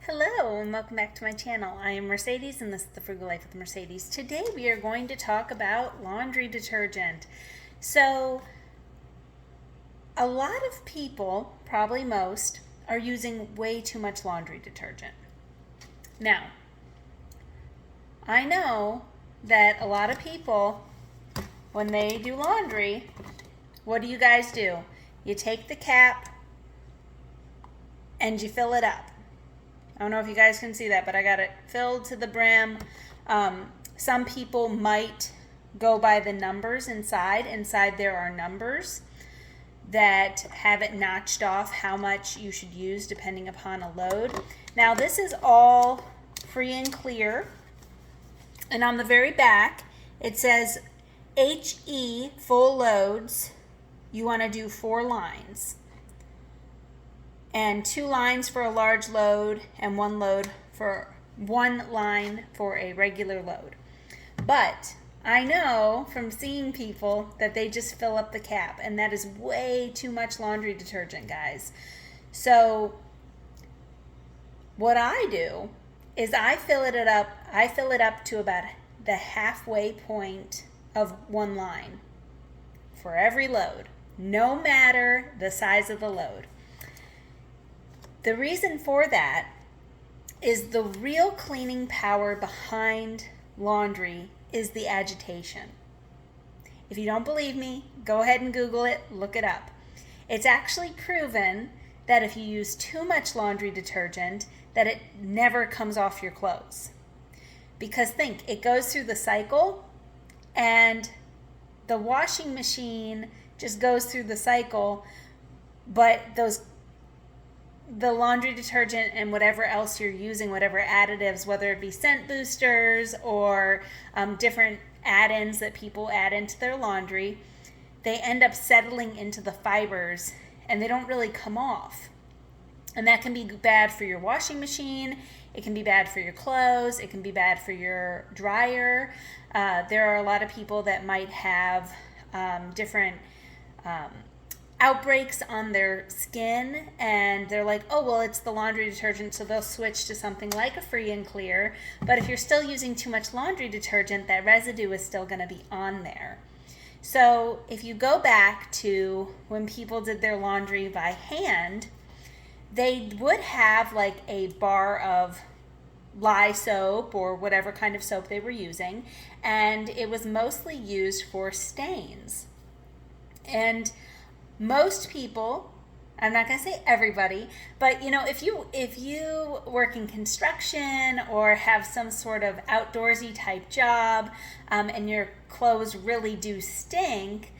Hello and welcome back to my channel. I am Mercedes and this is The Frugal Life with Mercedes. Today we are going to talk about laundry detergent. So a lot of people, probably most, are using way too much laundry detergent. Now, I know that a lot of people, when they do laundry, what do you guys do? You take the cap and you fill it up. I don't know if you guys can see that, but I got it filled to the brim. Some people might go by the numbers inside. Inside there are numbers that have it notched off how much you should use depending upon a load. Now this is all free and clear. And on the very back, it says HE full loads. You want to do 4 lines. And 2 lines for a large load and 1 line for a regular load. But I know from seeing people that they just fill up the cap, and that is way too much laundry detergent, guys. So what I do is I fill it up to about the halfway point of 1 line for every load, no matter the size of the load. The reason for that is the real cleaning power behind laundry is the agitation. If you don't believe me, go ahead and Google it, look it up. It's actually proven that if you use too much laundry detergent, that it never comes off your clothes. Because think, it goes through the cycle and the washing machine just goes through the cycle, but the laundry detergent and whatever else you're using, whatever additives, whether it be scent boosters or different add-ins that people add into their laundry, they end up settling into the fibers and they don't really come off. And that can be bad for your washing machine, it can be bad for your clothes, it can be bad for your dryer. There are a lot of people that might have different outbreaks on their skin, and they're like, oh well, it's the laundry detergent, so they'll switch to something like a free and clear. But if you're still using too much laundry detergent, that residue is still going to be on there. So if you go back to when people did their laundry by hand, they would have like a bar of lye soap or whatever kind of soap they were using, and it was mostly used for stains. And most people, I'm not going to say everybody, but if you work in construction or have some sort of outdoorsy type job, and your clothes really do stink,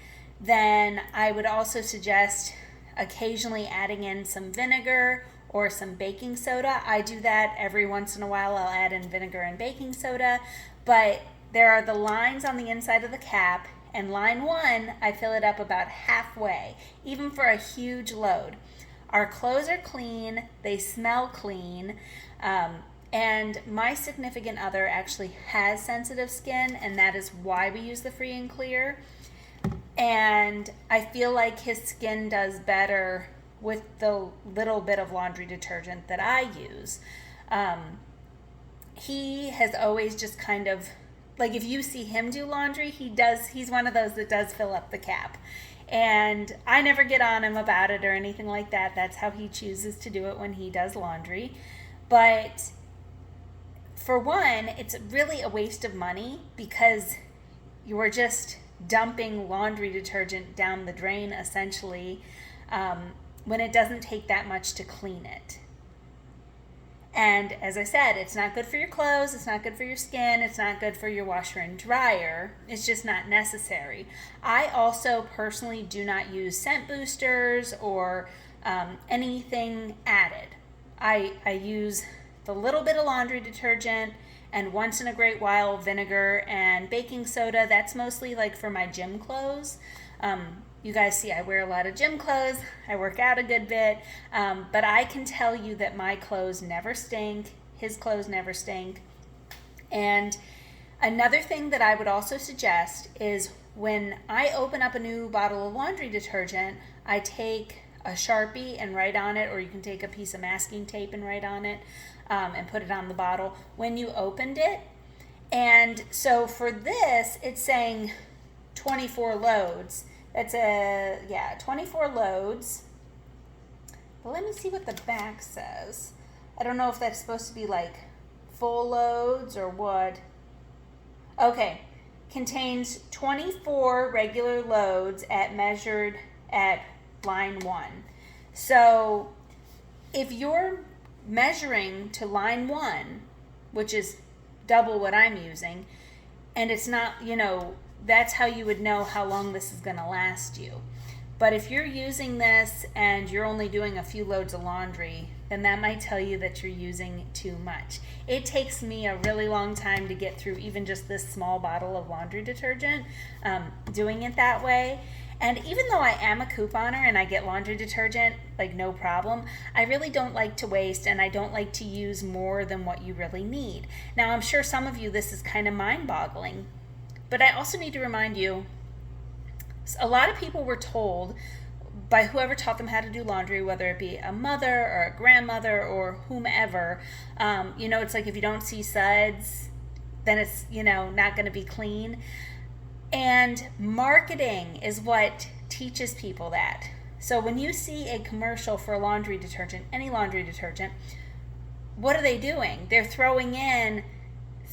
then I would also suggest occasionally adding in some vinegar or some baking soda. I do that every once in a while. I'll add in vinegar and baking soda, but there are the lines on the inside of the cap. And line 1, I fill it up about halfway, even for a huge load. Our clothes are clean, they smell clean, and my significant other actually has sensitive skin, and that is why we use the free and clear. And I feel like his skin does better with the little bit of laundry detergent that I use. He has always just kind of, like, if you see him do laundry, he's one of those that does fill up the cap. And I never get on him about it or anything like that. That's how he chooses to do it when he does laundry. But for one, it's really a waste of money because you're just dumping laundry detergent down the drain, essentially, when it doesn't take that much to clean it. And as I said, it's not good for your clothes, it's not good for your skin, it's not good for your washer and dryer. It's just not necessary. I also personally do not use scent boosters or anything added. I use the little bit of laundry detergent and once in a great while vinegar and baking soda. That's mostly like for my gym clothes. You guys see I wear a lot of gym clothes, I work out a good bit, but I can tell you that my clothes never stink, his clothes never stink. And another thing that I would also suggest is when I open up a new bottle of laundry detergent, I take a Sharpie and write on it, or you can take a piece of masking tape and write on it, and put it on the bottle when you opened it. And so for this, it's saying 24 loads. That's 24 loads. But let me see what the back says. I don't know if that's supposed to be like full loads or what. Okay, contains 24 regular loads measured at line 1. So if you're measuring to line 1, which is double what I'm using, and it's not, that's how you would know how long this is going to last you. But if you're using this and you're only doing a few loads of laundry, then that might tell you that you're using too much. It takes me a really long time to get through even just this small bottle of laundry detergent, doing it that way. And even though I am a couponer and I get laundry detergent, like no problem, I really don't like to waste, and I don't like to use more than what you really need. Now, I'm sure some of you, this is kind of mind-boggling, but I also need to remind you, a lot of people were told by whoever taught them how to do laundry, whether it be a mother or a grandmother or whomever, it's like if you don't see suds, then it's, not going to be clean. And marketing is what teaches people that. So when you see a commercial for a laundry detergent, any laundry detergent, what are they doing? They're throwing in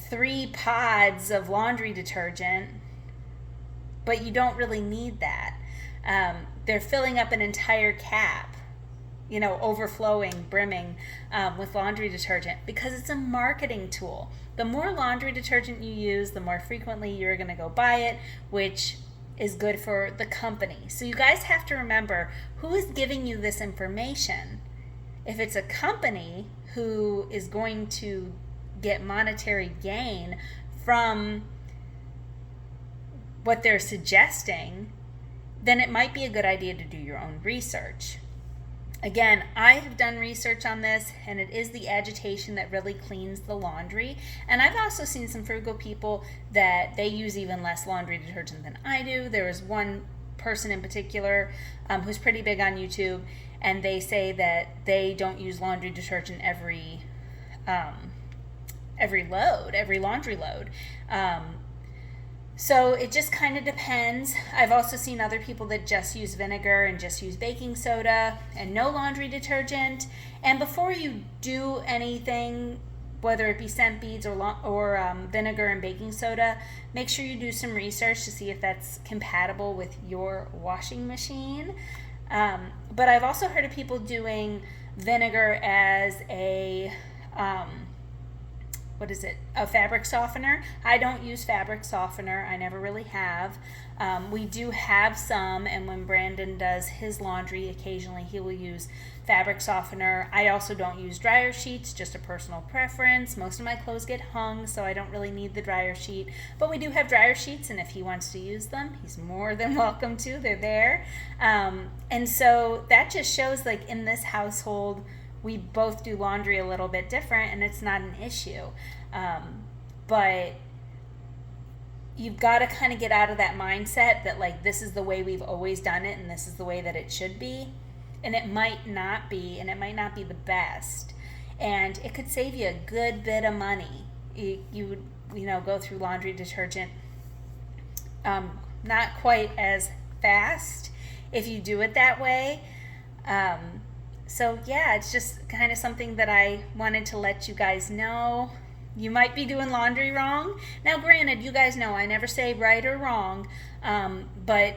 3 pods of laundry detergent, but you don't really need that. They're filling up an entire cap, overflowing, brimming with laundry detergent because it's a marketing tool. The more laundry detergent you use, the more frequently you're going to go buy it, which is good for the company. So you guys have to remember who is giving you this information. If it's a company who is going to get monetary gain from what they're suggesting, then it might be a good idea to do your own research. Again, I have done research on this, and it is the agitation that really cleans the laundry. And I've also seen some frugal people that they use even less laundry detergent than I do. There was one person in particular who's pretty big on YouTube, and they say that they don't use laundry detergent every laundry load. So it just kind of depends. I've also seen other people that just use vinegar and just use baking soda and no laundry detergent. And before you do anything, whether it be scent beads or vinegar and baking soda, make sure you do some research to see if that's compatible with your washing machine. But I've also heard of people doing vinegar as a fabric softener. I don't use fabric softener. I never really have. We do have some, and when Brandon does his laundry, occasionally he will use fabric softener. I also don't use dryer sheets, just a personal preference. Most of my clothes get hung, so I don't really need the dryer sheet. But we do have dryer sheets, and if he wants to use them, he's more than welcome to. They're there. And so that just shows, like, in this household, we both do laundry a little bit different, and it's not an issue. But you've got to kind of get out of that mindset that, like, this is the way we've always done it and this is the way that it should be. And it might not be, and it might not be the best. And it could save you a good bit of money. You would, go through laundry detergent not quite as fast if you do it that way. So yeah, it's just kind of something that I wanted to let you guys know. You might be doing laundry wrong. Now, granted, you guys know I never say right or wrong, but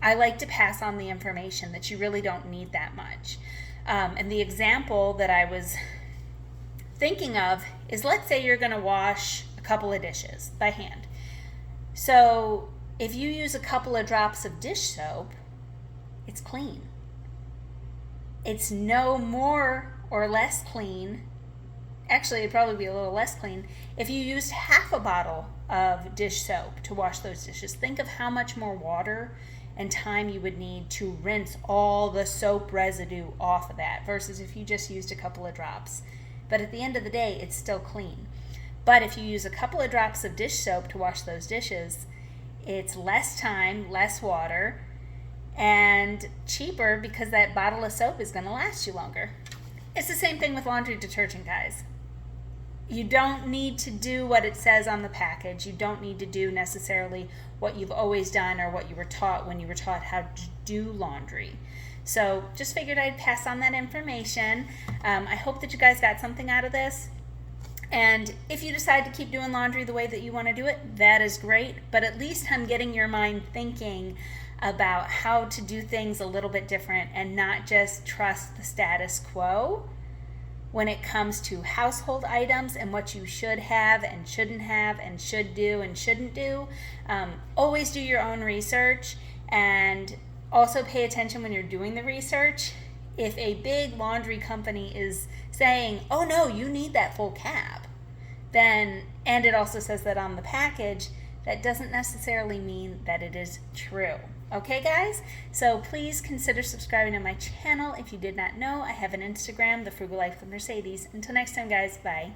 I like to pass on the information that you really don't need that much. And the example that I was thinking of is, let's say you're going to wash a couple of dishes by hand. So if you use a couple of drops of dish soap, it's clean. It's no more or less clean. Actually, it'd probably be a little less clean if you used half a bottle of dish soap to wash those dishes. Think of how much more water and time you would need to rinse all the soap residue off of that versus if you just used a couple of drops. But at the end of the day, it's still clean. But if you use a couple of drops of dish soap to wash those dishes, it's less time, less water, and cheaper because that bottle of soap is going to last you longer. It's the same thing with laundry detergent, guys. You don't need to do what it says on the package. You don't need to do necessarily what you've always done or what you were taught when you were taught how to do laundry. So just figured I'd pass on that information. I hope that you guys got something out of this. And if you decide to keep doing laundry the way that you want to do it, that is great. But at least I'm getting your mind thinking about how to do things a little bit different and not just trust the status quo when it comes to household items and what you should have and shouldn't have and should do and shouldn't do. Always do your own research, and also pay attention when you're doing the research. If a big laundry company is saying, oh no, you need that full cap, then, and it also says that on the package, that doesn't necessarily mean that it is true. Okay, guys? So please consider subscribing to my channel. If you did not know, I have an Instagram, The Frugal Life with Mercedes. Until next time, guys, bye.